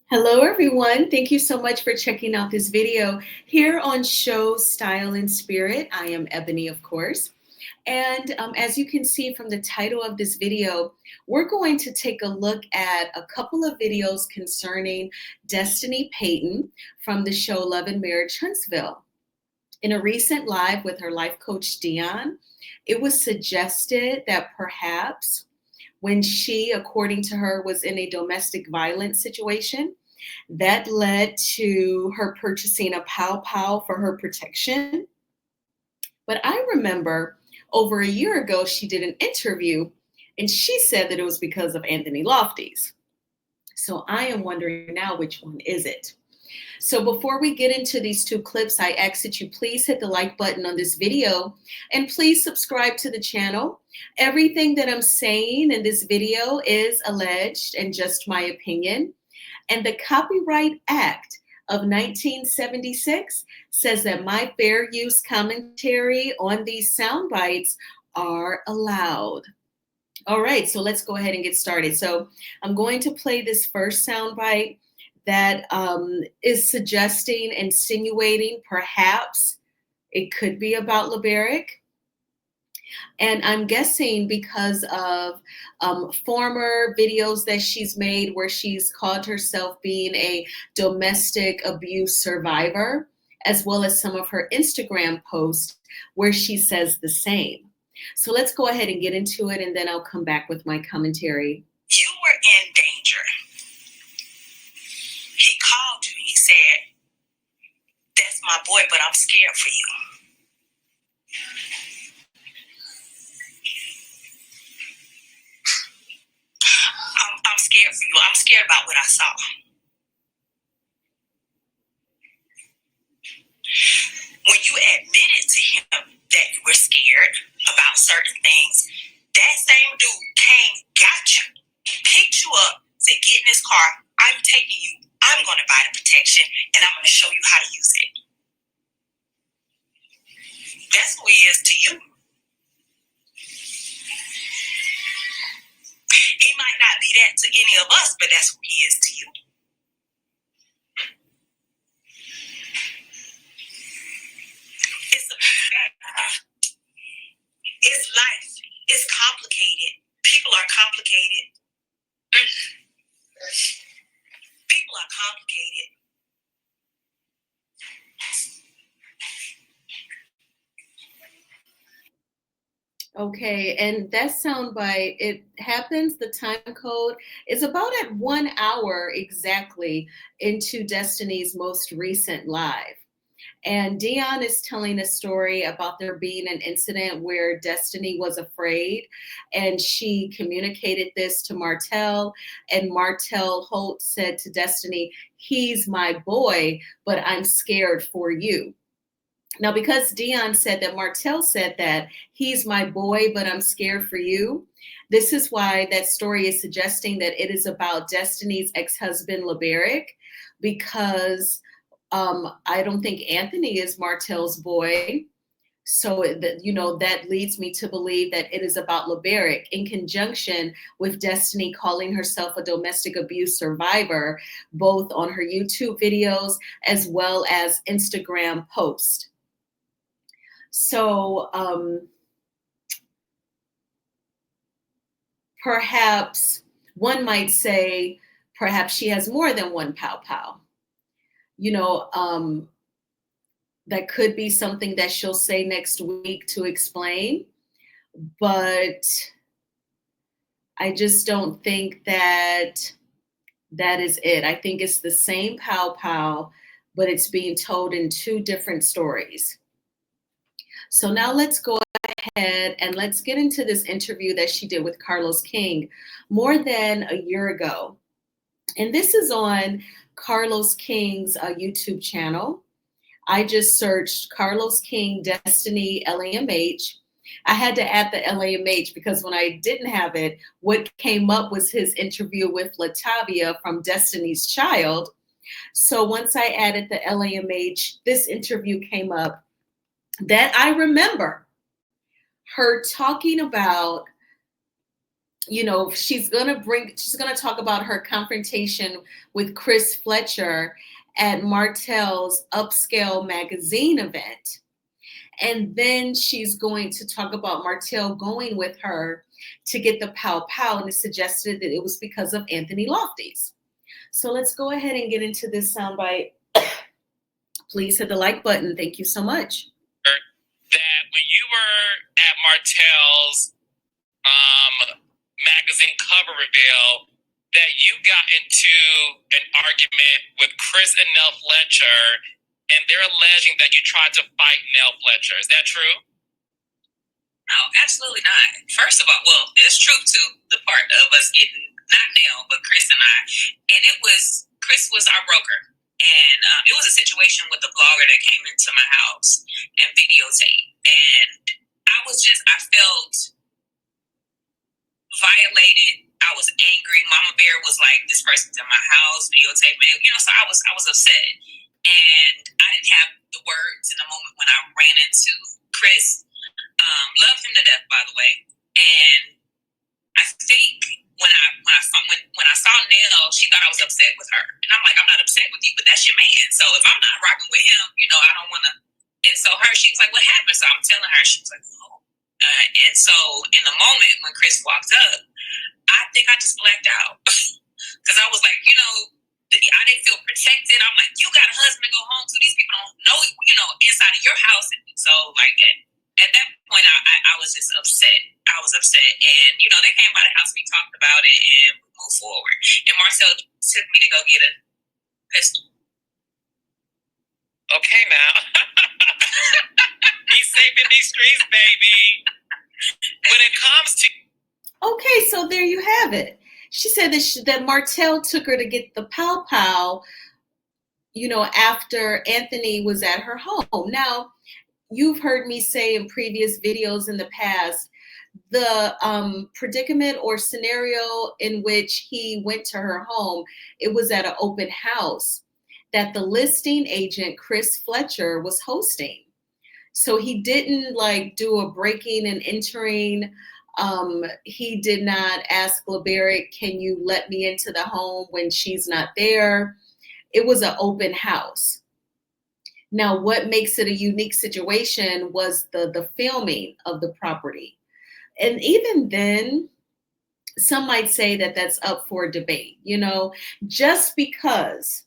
Hello, everyone. Thank you so much for checking out this video here on Show Style and Spirit. I am Ebony, of course. And as you can see from the title of this video, we're going to take a look at a couple of videos concerning Destiny Payton from the show Love and Marriage Huntsville. In a recent live with her life coach, Dion, it was suggested that perhaps when she, according to her, was in a domestic violence situation, that led to her purchasing a Pow Pow for her protection. But I remember over a year ago, she did an interview and she said that it was because of Anthony Lofty's. So I am wondering now, which one is it? So before we get into these two clips, I ask that you please hit the like button on this video and please subscribe to the channel. Everything that I'm saying in this video is alleged and just my opinion. And the Copyright Act of 1976 says that my fair use commentary on these sound bites are allowed. All right, so let's go ahead and get started. So I'm going to play this first sound bite that is suggesting, insinuating, perhaps it could be about LaBerrick. And I'm guessing because of former videos that she's made where she's called herself being a domestic abuse survivor, as well as some of her Instagram posts where she says the same. So let's go ahead and get into it, and then I'll come back with my commentary. You were in danger. He called you. He said, "That's my boy, but I'm scared for you." I'm scared for you. I'm scared about what I saw. When you admitted to him that you were scared about certain things, that same dude came, got you, picked you up, said, "Get in this car. I'm taking you. I'm going to buy the protection, and I'm going to show you how to use it." That's who he is to you. He might not be that to any of us, but that's who he is to you. It's a big bag. It's life. It's complicated. People are complicated. People are complicated. Okay, and that soundbite, it happens, the time code is about at 1 hour exactly into Destiny's most recent live. And Dion is telling a story about there being an incident where Destiny was afraid, and she communicated this to Martell, and Martell Holt said to Destiny, "He's my boy, but I'm scared for you." Now, because Dion said that Martell said that he's my boy, but I'm scared for you, this is why that story is suggesting that it is about Destiny's ex-husband, LaBerrick, because I don't think Anthony is Martell's boy. So, that leads me to believe that it is about LaBerrick in conjunction with Destiny calling herself a domestic abuse survivor, both on her YouTube videos as well as Instagram posts. So perhaps one might say, perhaps she has more than one Pow Pow. That could be something that she'll say next week to explain. But I just don't think that is it. I think it's the same Pow Pow, but it's being told in two different stories. So now let's go ahead and let's get into this interview that she did with Carlos King more than a year ago. And this is on Carlos King's YouTube channel. I just searched Carlos King Destiny LAMH. I had to add the LAMH because when I didn't have it, what came up was his interview with Latavia from Destiny's Child. So once I added the LAMH, this interview came up that I remember her talking about she's gonna talk about her confrontation with Chris Fletcher at Martell's Upscale magazine event. And then she's going to talk about Martell going with her to get the Pow Pow, and it suggested that it was because of Anthony Lofty's. So let's go ahead and get into this soundbite. Please hit the like button. Thank you so much. That when you were at Martell's magazine cover reveal, that you got into an argument with Chris and Nell Fletcher, and they're alleging that you tried to fight Nell Fletcher. Is that true? No, absolutely not. First of all, well, it's true to the part of us getting, not Nell, but Chris and I. And Chris was our broker. And it was a situation with a blogger that came into my house and videotaped. And I felt violated. I was angry. Mama Bear was like, this person's in my house, videotaping. So I was upset. And I didn't have the words in the moment when I ran into Chris. Loved him to death, by the way. And I think when I saw Nell, she thought I was upset with her. And I'm like, I'm not upset with you, but that's your man. So if I'm not rocking with him, I don't want to. And so she was like, what happened? So I'm telling her, she was like, oh. And so in the moment when Chris walked up, I think I just blacked out. Because I was like, I didn't feel protected. I'm like, you got a husband to go home to. These people don't know, inside of your house. And so, like, at that point, I was just upset. I was upset. And, they came by the house. We talked about it and we moved forward. And Marcel took me to go get a pistol. Okay, now. He's saving these streets, baby. When it comes to... Okay, so there you have it. She said that Martell took her to get the Pow Pow, after Anthony was at her home. Now, you've heard me say in previous videos in the past, the predicament or scenario in which he went to her home, it was at an open house that the listing agent, Chris Fletcher, was hosting. So he didn't do a breaking and entering. He did not ask LaBerrick, can you let me into the home when she's not there? It was an open house. Now, what makes it a unique situation was the filming of the property. And even then, some might say that that's up for debate, just because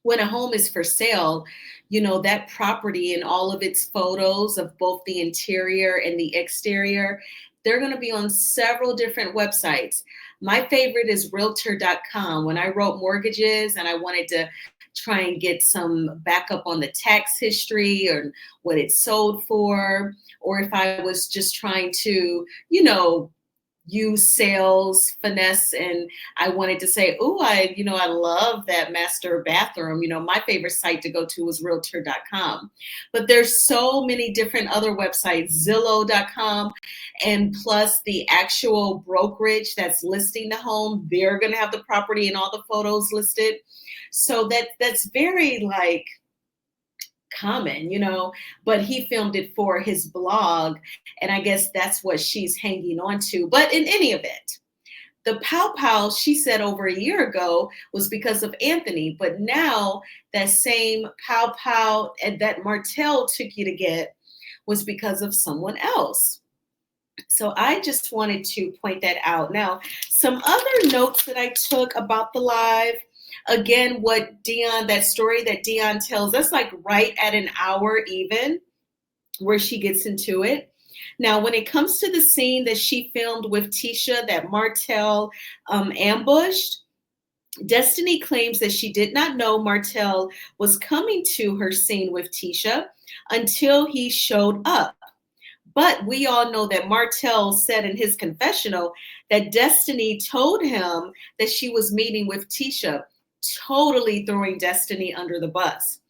when a home is for sale, that property and all of its photos of both the interior and the exterior, they're going to be on several different websites. My favorite is realtor.com. When I wrote mortgages and I wanted to try and get some backup on the tax history or what it sold for, or if I was just trying to, use sales finesse and I wanted to say, oh, I love that master bathroom. My favorite site to go to was realtor.com. But there's so many different other websites, Zillow.com, and plus the actual brokerage that's listing the home, they're going to have the property and all the photos listed. So that's very common, but he filmed it for his blog. And I guess that's what she's hanging on to. But in any event, the Pow Pow, she said over a year ago, was because of Anthony. But now that same Pow Pow that Martell took you to get was because of someone else. So I just wanted to point that out. Now, some other notes that I took about the live. Again, that story that Dion tells, that's right at an hour even, where she gets into it. Now, when it comes to the scene that she filmed with Tisha that Martell ambushed, Destiny claims that she did not know Martell was coming to her scene with Tisha until he showed up. But we all know that Martell said in his confessional that Destiny told him that she was meeting with Tisha, totally throwing Destiny under the bus.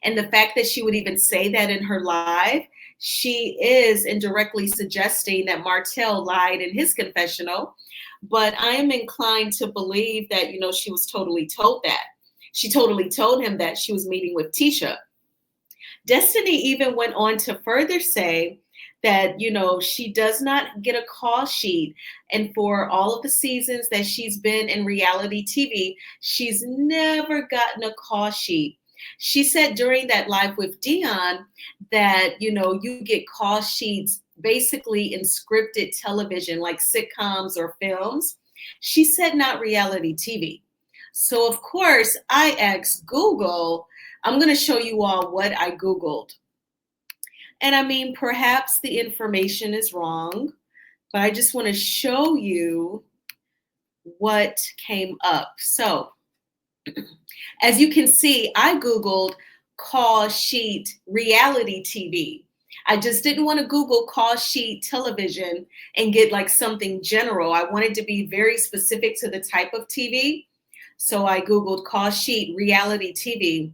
And the fact that she would even say that in her live, she is indirectly suggesting that Martell lied in his confessional. But I am inclined to believe that, she was totally told that. She totally told him that she was meeting with Tisha. Destiny even went on to further say that, she does not get a call sheet. And for all of the seasons that she's been in reality TV, she's never gotten a call sheet. She said during that live with Dion that, you get call sheets basically in scripted television, like sitcoms or films. She said not reality TV. So, of course, I asked Google. I'm going to show you all what I Googled. And I mean, perhaps the information is wrong, but I just want to show you what came up. So, as you can see, I Googled call sheet reality TV. I just didn't want to Google call sheet television and get like something general. I wanted to be very specific to the type of TV. So I Googled call sheet reality TV.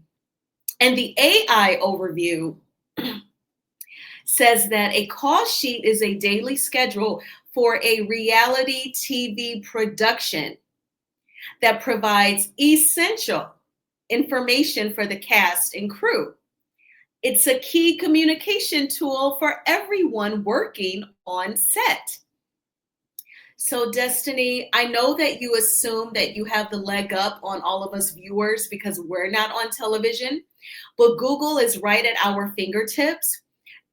And the AI overview says that a call sheet is a daily schedule for a reality TV production that provides essential information for the cast and crew. It's a key communication tool for everyone working on set. So, Destiny, I know that you assume that you have the leg up on all of us viewers because we're not on television, but Google is right at our fingertips.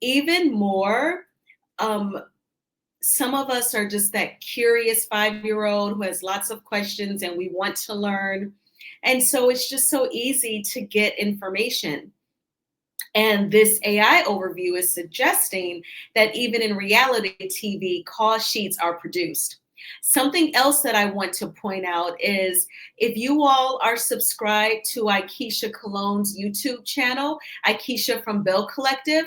Even more, some of us are just that curious 5-year-old who has lots of questions and we want to learn. And so it's just so easy to get information. And this AI overview is suggesting that even in reality TV, call sheets are produced. Something else that I want to point out is if you all are subscribed to Aikisha Cologne's YouTube channel, Aikisha from Bell Collective,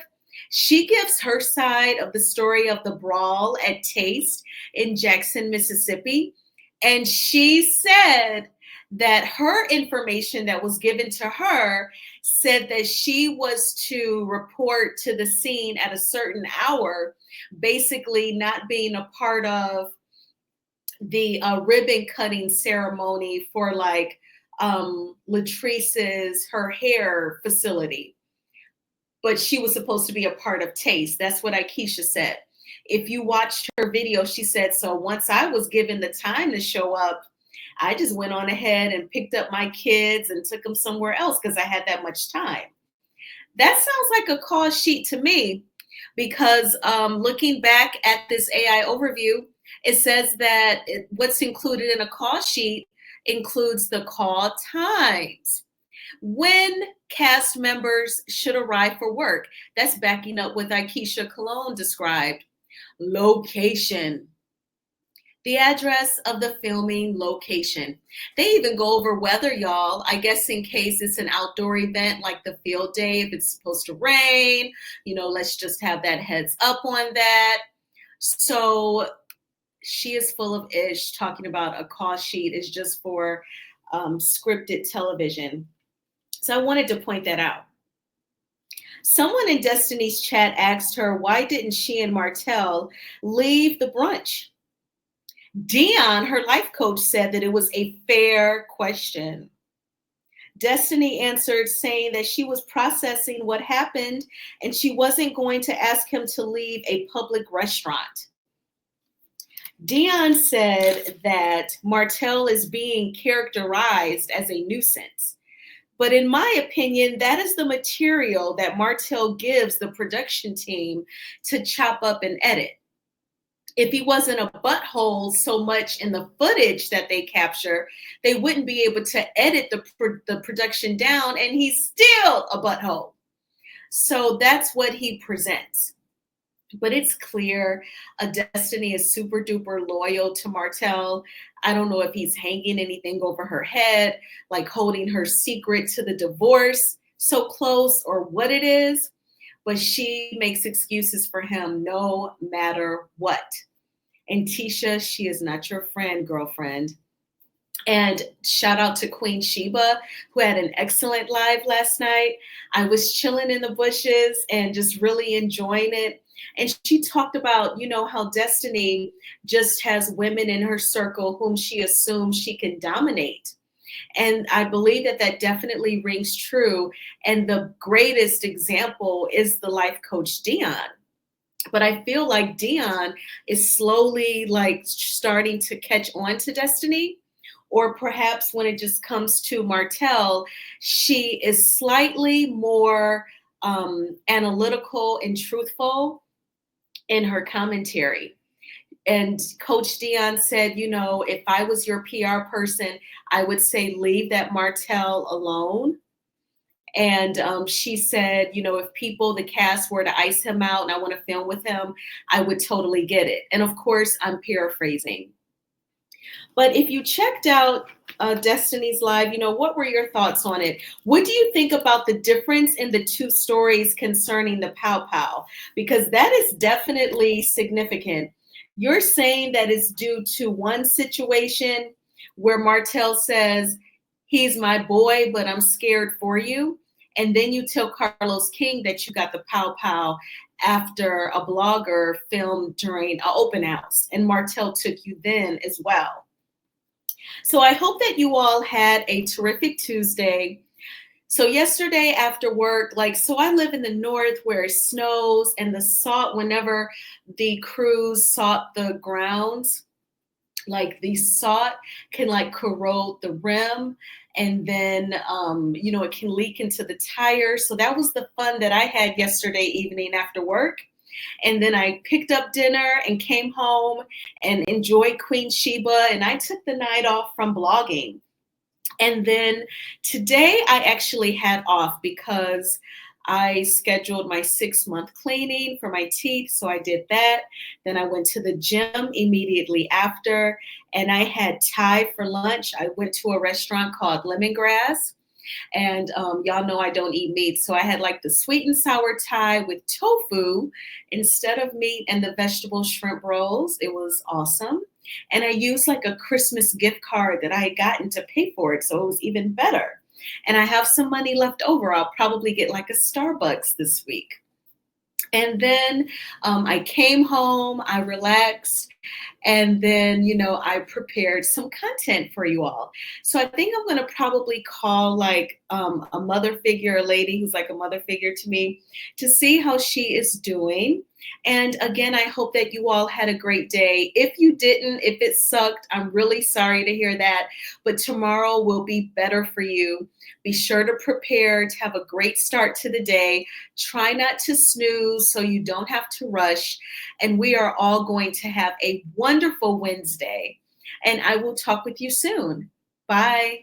she gives her side of the story of the brawl at Taste in Jackson, Mississippi. And she said that her information that was given to her said that she was to report to the scene at a certain hour, basically not being a part of the ribbon cutting ceremony for like Latrice's, her hair facility. But she was supposed to be a part of Taste. That's what Aikisha said. If you watched her video, she said, so once I was given the time to show up, I just went on ahead and picked up my kids and took them somewhere else because I had that much time. That sounds like a call sheet to me because looking back at this AI overview, it says that what's included in a call sheet includes the call times, when cast members should arrive for work. That's backing up what Aikisha Cologne described. Location, the address of the filming location. They even go over weather, y'all. I guess in case it's an outdoor event like the field day, if it's supposed to rain, let's just have that heads up on that. So she is full of ish talking about a call sheet is just for scripted television. So I wanted to point that out. Someone in Destiny's chat asked her, why didn't she and Martell leave the brunch? Dion, her life coach, said that it was a fair question. Destiny answered saying that she was processing what happened and she wasn't going to ask him to leave a public restaurant. Dion said that Martell is being characterized as a nuisance. But in my opinion, that is the material that Martell gives the production team to chop up and edit. If he wasn't a butthole so much in the footage that they capture, they wouldn't be able to edit the production down, and he's still a butthole. So that's what he presents. But it's clear Destiny is super duper loyal to Martell. I don't know if he's hanging anything over her head, like holding her secret to the divorce so close, or what it is. But she makes excuses for him no matter what. And Tisha, she is not your friend, girlfriend. And shout out to Queen Sheba, who had an excellent live last night. I was chilling in the bushes and just really enjoying it. And she talked about, how Destiny just has women in her circle whom she assumes she can dominate. And I believe that definitely rings true. And the greatest example is the life coach Dion. But I feel like Dion is slowly like starting to catch on to Destiny. Or perhaps when it just comes to Martell, she is slightly more analytical and truthful in her commentary. And Coach Dion said, you know, if I was your PR person, I would say leave that Martell alone. And she said, you know, if people, the cast were to ice him out and I want to film with him, I would totally get it. And of course, I'm paraphrasing. But if you checked out Destiny's Live, you know, what were your thoughts on it? What do you think about the difference in the two stories concerning the Pow Pow? Because that is definitely significant. You're saying that it's due to one situation where Martell says, he's my boy, but I'm scared for you. And then you tell Carlos King that you got the Pow Pow after a blogger filmed during an open house, and Martell took you then as well. So I hope that you all had a terrific Tuesday. So yesterday after work, so I live in the north where it snows and the salt, whenever the crews salt the grounds, like the salt can corrode the rim, and then it can leak into the tires. So that was the fun that I had yesterday evening after work. And then I picked up dinner and came home and enjoyed Queen Sheba, and I took the night off from blogging. And then today I actually had off because I scheduled my 6-month cleaning for my teeth. So I did that. Then I went to the gym immediately after, and I had Thai for lunch. I went to a restaurant called Lemongrass. And y'all know I don't eat meat. So I had the sweet and sour Thai with tofu instead of meat, and the vegetable shrimp rolls. It was awesome. And I used a Christmas gift card that I had gotten to pay for it. So it was even better. And I have some money left over. I'll probably get a Starbucks this week. And then I came home, I relaxed, and then, I prepared some content for you all. So I think I'm going to probably call a mother figure, a lady who's a mother figure to me, to see how she is doing. And again, I hope that you all had a great day. If you didn't, if it sucked, I'm really sorry to hear that. But tomorrow will be better for you. Be sure to prepare to have a great start to the day. Try not to snooze so you don't have to rush. And we are all going to have a wonderful Wednesday. And I will talk with you soon. Bye.